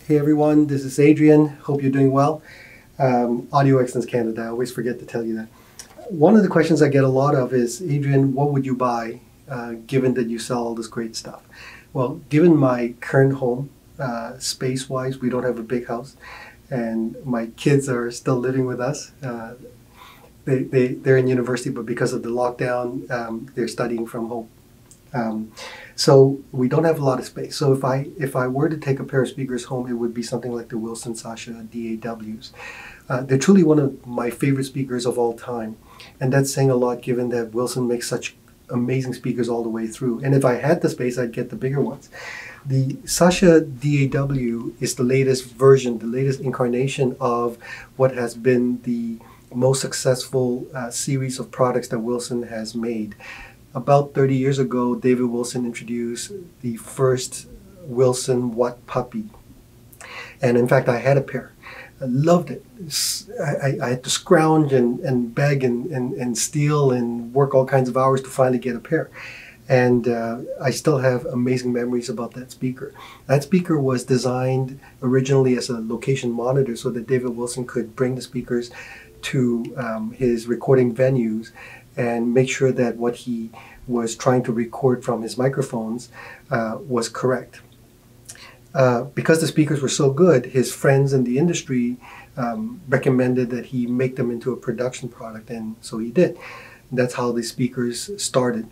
Hey everyone, this is Adrian. Hope you're doing well. Audio Excellence Canada, I always forget to tell you that. One of the questions I get a lot of is, Adrian, what would you buy given that you sell all this great stuff? Well, given my current home, space-wise, we don't have a big house, and my kids are still living with us. They're in university, but because of the lockdown, they're studying from home. So we don't have a lot of space. So if I were to take a pair of speakers home, it would be something like the Wilson Sasha DAWs. They're truly one of my favorite speakers of all time. And that's saying a lot given that Wilson makes such amazing speakers all the way through. And if I had the space, I'd get the bigger ones. The Sasha DAW is the latest version, the latest incarnation of what has been the most successful series of products that Wilson has made. About 30 years ago, David Wilson introduced the first Wilson What Puppy. And in fact, I had a pair. I loved it. I had to scrounge and beg and steal and work all kinds of hours to finally get a pair. And I still have amazing memories about that speaker. That speaker was designed originally as a location monitor so that David Wilson could bring the speakers to his recording venues and make sure that what he was trying to record from his microphones was correct. Because the speakers were so good, his friends in the industry recommended that he make them into a production product, and so he did. That's how the speakers started.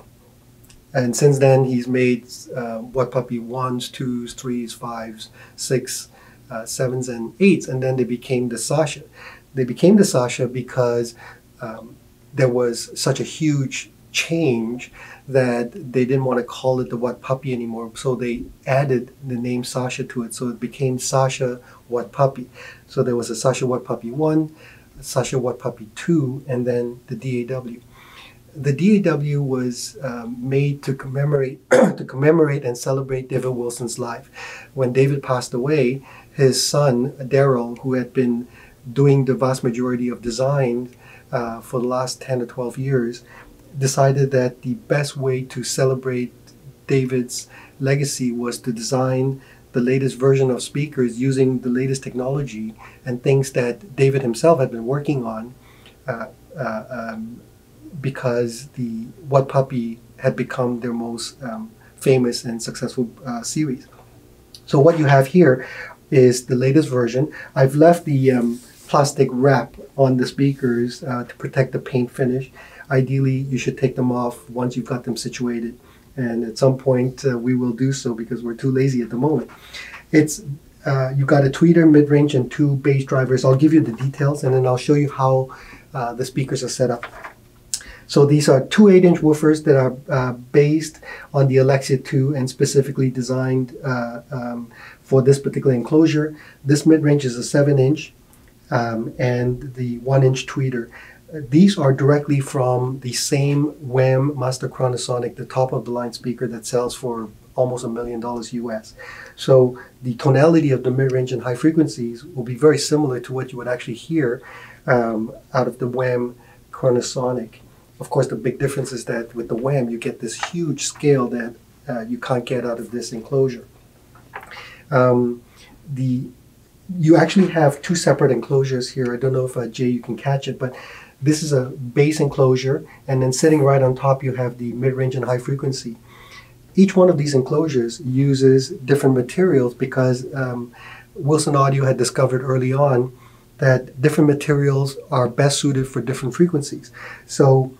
And since then, he's made What Puppy 1s, 2s, 3s, 5s, 6, 7s, and 8s, and then they became the Sasha. They became the Sasha because there was such a huge change that they didn't want to call it the What Puppy anymore, so they added the name Sasha to it, so it became Sasha What Puppy. So there was a Sasha What Puppy 1, a Sasha What Puppy 2, and then the DAW. The DAW was made to commemorate and celebrate David Wilson's life. When David passed away, his son Daryl, who had been doing the vast majority of design for the last 10 or 12 years, decided that the best way to celebrate David's legacy was to design the latest version of speakers using the latest technology and things that David himself had been working on because the What Puppy had become their most famous and successful series. So what you have here is the latest version. I've left the plastic wrap on the speakers to protect the paint finish. Ideally, you should take them off once you've got them situated. And at some point, we will do so because we're too lazy at the moment. You've got a tweeter, mid-range, and 2 bass drivers. I'll give you the details, and then I'll show you how the speakers are set up. So these are 2 8-inch woofers that are based on the Alexia 2 and specifically designed for this particular enclosure. This mid-range is a 7-inch. And the 1-inch tweeter. These are directly from the same WAM Master Chronosonic, the top-of-the-line speaker that sells for almost $1 million US. So the tonality of the mid-range and high frequencies will be very similar to what you would actually hear out of the WAM Chronosonic. Of course, the big difference is that with the WAM, you get this huge scale that you can't get out of this enclosure. You actually have 2 separate enclosures here. I don't know if, Jay, you can catch it, but this is a bass enclosure, and then sitting right on top you have the mid-range and high frequency. Each one of these enclosures uses different materials because Wilson Audio had discovered early on that different materials are best suited for different frequencies. So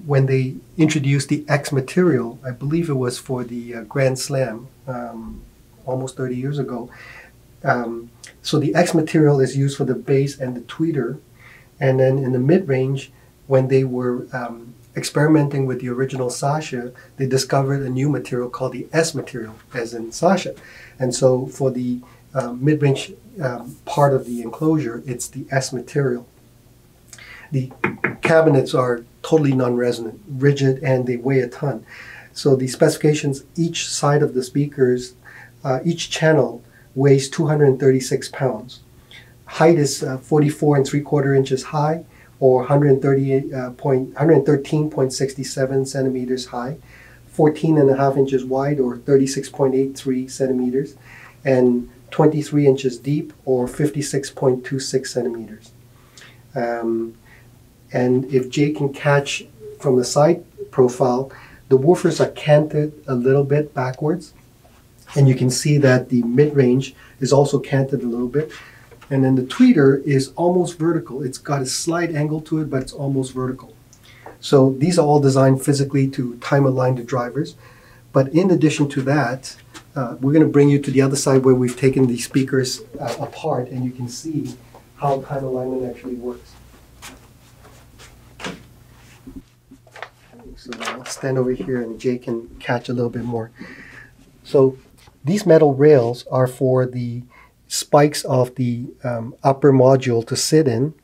when they introduced the X material, I believe it was for the Grand Slam almost 30 years ago, so the X material is used for the bass and the tweeter, and then in the mid-range, when they were experimenting with the original Sasha, they discovered a new material called the S material, as in Sasha. And so for the mid-range part of the enclosure, it's the S material. The cabinets are totally non-resonant, rigid, and they weigh a ton. So the specifications, each side of the speakers, each channel weighs 236 pounds. Height is 44 3/4 inches high, or 113.67 centimeters high, 14.5 inches wide, or 36.83 centimeters, and 23 inches deep or 56.26 centimeters. And if Jay can catch from the side profile, the woofers are canted a little bit backwards. And you can see that the mid-range is also canted a little bit. And then the tweeter is almost vertical. It's got a slight angle to it, but it's almost vertical. So these are all designed physically to time align the drivers. But in addition to that, we're going to bring you to the other side where we've taken the speakers apart, and you can see how time alignment actually works. So I'll stand over here and Jay can catch a little bit more. So these metal rails are for the spikes of the upper module to sit in,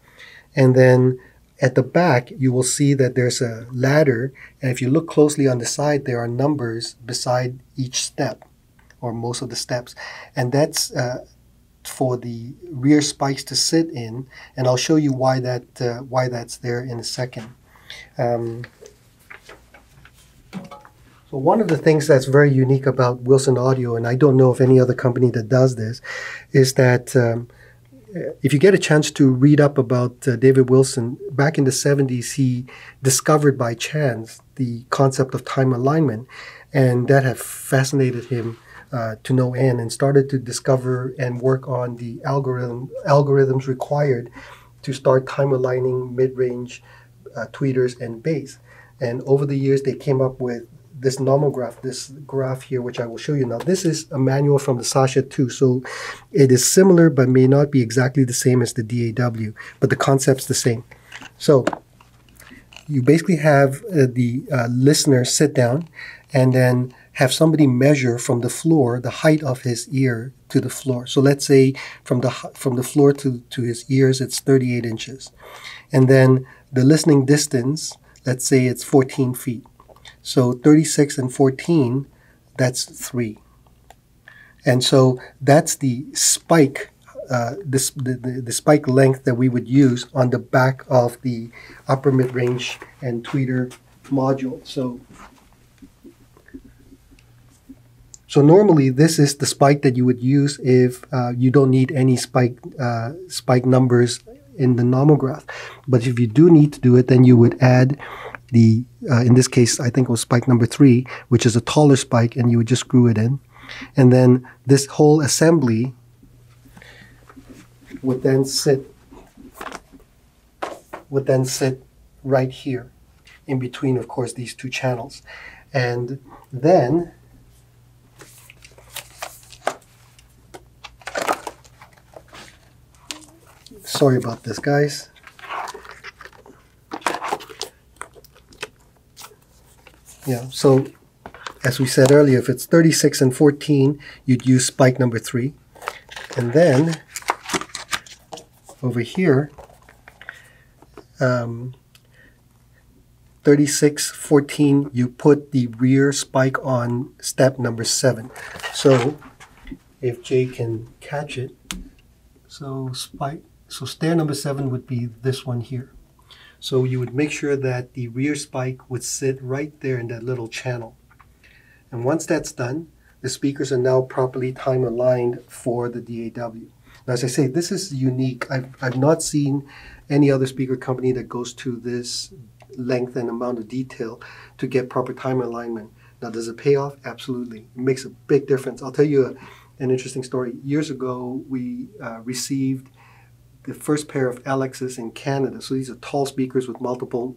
and then at the back you will see that there's a ladder, and if you look closely on the side there are numbers beside each step, or most of the steps, and that's for the rear spikes to sit in, and I'll show you why that's there in a second. So one of the things that's very unique about Wilson Audio, and I don't know of any other company that does this, is that if you get a chance to read up about David Wilson, back in the 70s, he discovered by chance the concept of time alignment, and that had fascinated him to no end, and started to discover and work on the algorithms required to start time aligning mid-range tweeters and bass. And over the years, they came up with this nomograph, this graph here, which I will show you now. This is a manual from the Sasha 2, so it is similar but may not be exactly the same as the DAW, but the concept's the same. So you basically have the listener sit down and then have somebody measure from the floor the height of his ear to the floor. So let's say from the floor to his ears, it's 38 inches. And then the listening distance, let's say it's 14 feet. So 36 and 14, that's 3. And so that's the spike, the spike length that we would use on the back of the upper mid-range and tweeter module. So normally this is the spike that you would use if you don't need any spike numbers in the nomograph. But if you do need to do it, then you would add the, in this case, I think it was spike number 3, which is a taller spike, and you would just screw it in. And then this whole assembly would then sit right here, in between, of course, these two channels. And then sorry about this, guys. Yeah, so as we said earlier, if it's 36 and 14, you'd use spike number 3. And then over here, 36, 14, you put the rear spike on step number 7. So if Jay can catch it, so stair number 7 would be this one here. So you would make sure that the rear spike would sit right there in that little channel. And once that's done, the speakers are now properly time aligned for the DAW. Now, as I say, this is unique. I've not seen any other speaker company that goes to this length and amount of detail to get proper time alignment. Now, does it pay off? Absolutely. It makes a big difference. I'll tell you an interesting story. Years ago, we received the first pair of LXs in Canada. So these are tall speakers with multiple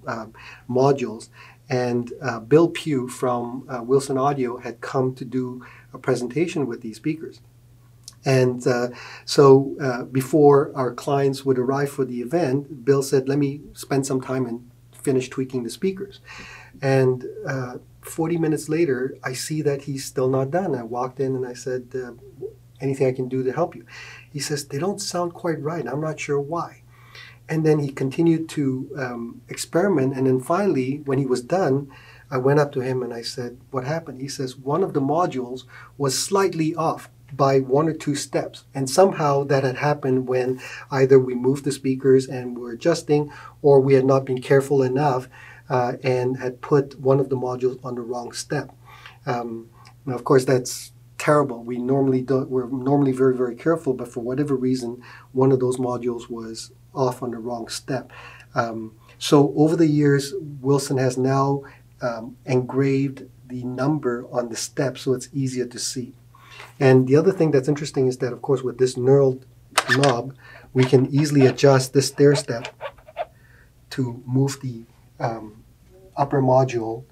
modules. And Bill Pugh from Wilson Audio had come to do a presentation with these speakers. And so before our clients would arrive for the event, Bill said, let me spend some time and finish tweaking the speakers. And 40 minutes later, I see that he's still not done. I walked in and I said, anything I can do to help you? He says, they don't sound quite right. I'm not sure why. And then he continued to experiment. And then finally, when he was done, I went up to him and I said, what happened? He says, one of the modules was slightly off by 1 or 2 steps. And somehow that had happened when either we moved the speakers and were adjusting, or we had not been careful enough and had put one of the modules on the wrong step. Now, of course, that's terrible. We're normally very, very careful, but for whatever reason, one of those modules was off on the wrong step. So over the years, Wilson has now engraved the number on the step so it's easier to see. And the other thing that's interesting is that, of course, with this knurled knob, we can easily adjust this stair step to move the upper module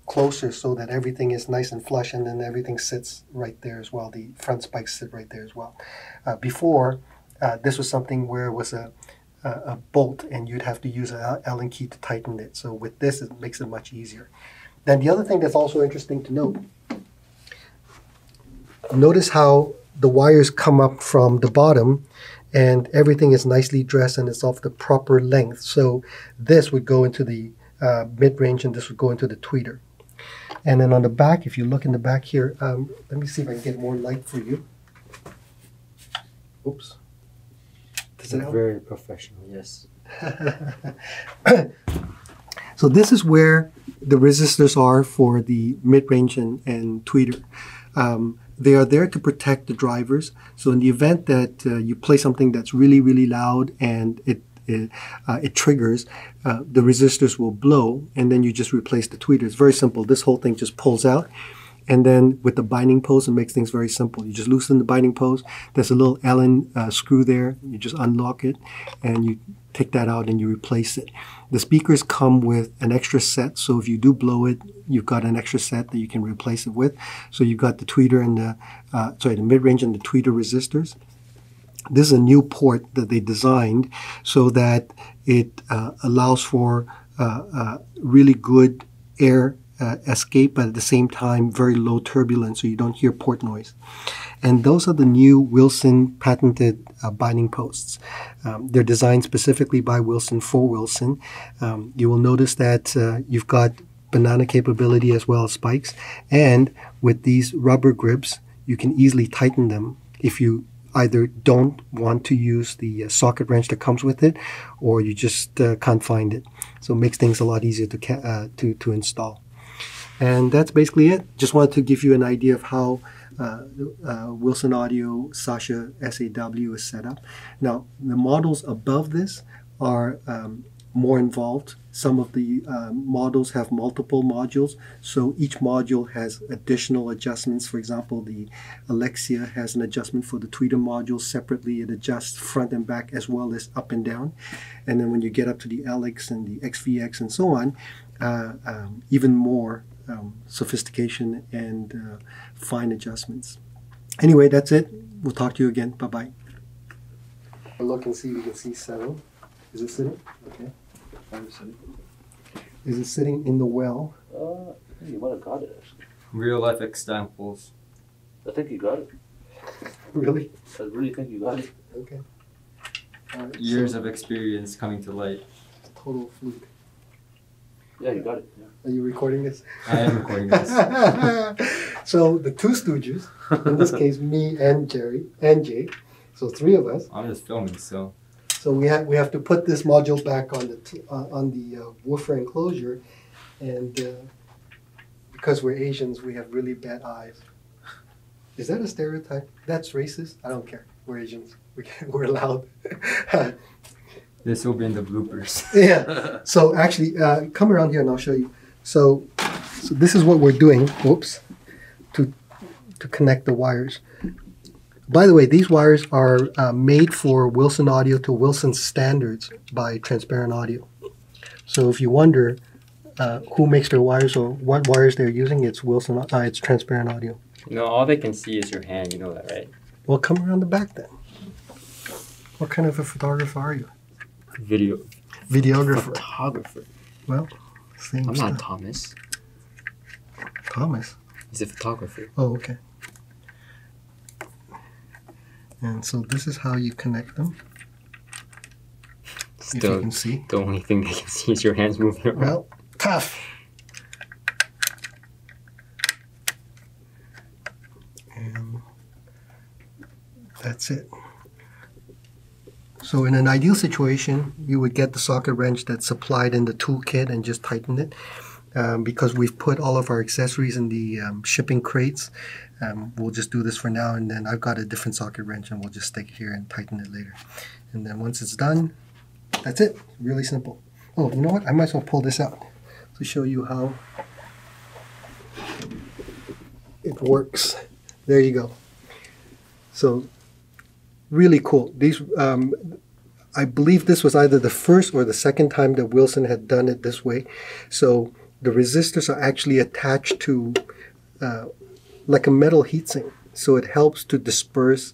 closer so that everything is nice and flush, and then everything sits right there as well. The front spikes sit right there as well. Before, this was something where it was a bolt, and you'd have to use an Allen key to tighten it. So with this, it makes it much easier. Then the other thing that's also interesting to note, notice how the wires come up from the bottom and everything is nicely dressed and it's of the proper length. So this would go into the mid-range and this would go into the tweeter. And then on the back, if you look in the back here, let me see if I can get more light for you. Oops. Does it help? Very professional, yes. So this is where the resistors are for the mid-range and tweeter. They are there to protect the drivers. So in the event that you play something that's really, really loud and it triggers, the resistors will blow, and then you just replace the tweeter. It's very simple. This whole thing just pulls out. And then with the binding post, it makes things very simple. You just loosen the binding post. There's a little Allen screw there. You just unlock it, and you take that out and you replace it. The speakers come with an extra set, so if you do blow it, you've got an extra set that you can replace it with. So you've got the tweeter and the mid-range and the tweeter resistors. This is a new port that they designed so that it allows for really good air escape, but at the same time very low turbulence, so you don't hear port noise. And those are the new Wilson patented binding posts. They're designed specifically by Wilson for Wilson. You will notice that you've got banana capability as well as spikes, and with these rubber grips you can easily tighten them if you either don't want to use the socket wrench that comes with it, or you just can't find it. So it makes things a lot easier to install. And that's basically it. Just wanted to give you an idea of how Wilson Audio Sasha SAW is set up. Now, the models above this are more involved. Some of the models have multiple modules, so each module has additional adjustments. For example, the Alexia has an adjustment for the tweeter module separately. It adjusts front and back as well as up and down. And then when you get up to the LX and the XVX and so on, even more sophistication and fine adjustments. Anyway, that's it. We'll talk to you again. Bye-bye. Look and see if you can see settle. Is it sitting? Okay. Is it sitting in the well? You might have got it, actually. Real life examples. I think you got it. Really? I really think you got it. Okay. All right, Years so of experience coming to light. total fluke. Yeah, you got it. Yeah. Are you recording this? I am recording this. So the two stooges, in this case me and Jerry and Jay, so three of us. I'm just filming, so. So we have to put this module back on the woofer enclosure, and because we're Asians, we have really bad eyes. Is that a stereotype? That's racist? I don't care. We're Asians. We're allowed. This will be in the bloopers. Yeah. So actually, come around here and I'll show you. So this is what we're doing. Whoops. To connect the wires. By the way, these wires are made for Wilson Audio to Wilson standards by Transparent Audio. So if you wonder who makes their wires or what wires they're using, it's Wilson. It's Transparent Audio. No, all they can see is your hand. You know that, right? Well, come around the back then. What kind of a photographer are you? Videographer. Photographer. Well, same I'm stuff. not Thomas. Thomas. He's a photographer. Oh, okay. And so this is how you connect them. If you can see. The only thing they can see is your hands moving around. Well, tough. And that's it. So in an ideal situation, you would get the socket wrench that's supplied in the toolkit and just tighten it. because we've put all of our accessories in the shipping crates. We'll just do this for now, and then I've got a different socket wrench, and we'll just stick it here and tighten it later. And then once it's done, that's it. Really simple. Oh, you know what? I might as well pull this out to show you how it works. There you go. So really cool. These, I believe this was either the first or the second time that Wilson had done it this way. So the resistors are actually attached to like a metal heatsink. So it helps to disperse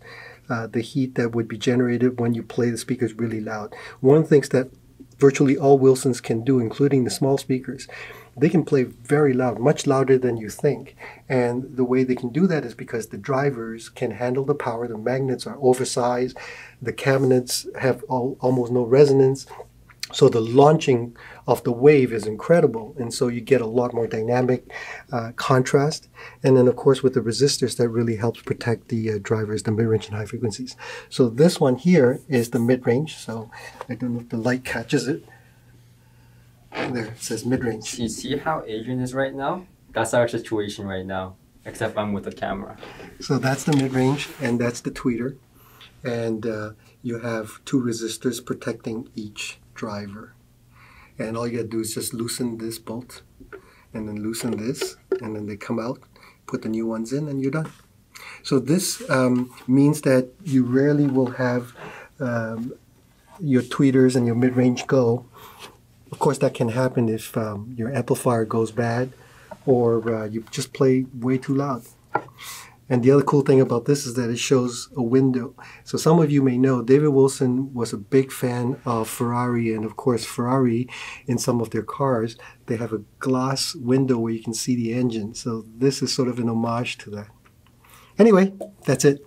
the heat that would be generated when you play the speakers really loud. One of the things that virtually all Wilsons can do, including the small speakers, they can play very loud, much louder than you think. And the way they can do that is because the drivers can handle the power. The magnets are oversized. The cabinets have almost no resonance. So the launching of the wave is incredible. And so you get a lot more dynamic contrast. And then, of course, with the resistors, that really helps protect the drivers, the mid-range and high frequencies. So this one here is the mid-range. So I don't know if the light catches it. There, it says mid-range. You see how Adrian is right now? That's our situation right now, except I'm with the camera. So that's the mid-range, and that's the tweeter. And you have two resistors protecting each driver. And all you gotta do is just loosen this bolt, and then loosen this, and then they come out, put the new ones in, and you're done. So this means that you rarely will have your tweeters and your mid-range go. Of course, that can happen if your amplifier goes bad or you just play way too loud. And the other cool thing about this is that it shows a window. So some of you may know David Wilson was a big fan of Ferrari, and of course Ferrari, in some of their cars, they have a glass window where you can see the engine. So this is sort of an homage to that. Anyway, that's it.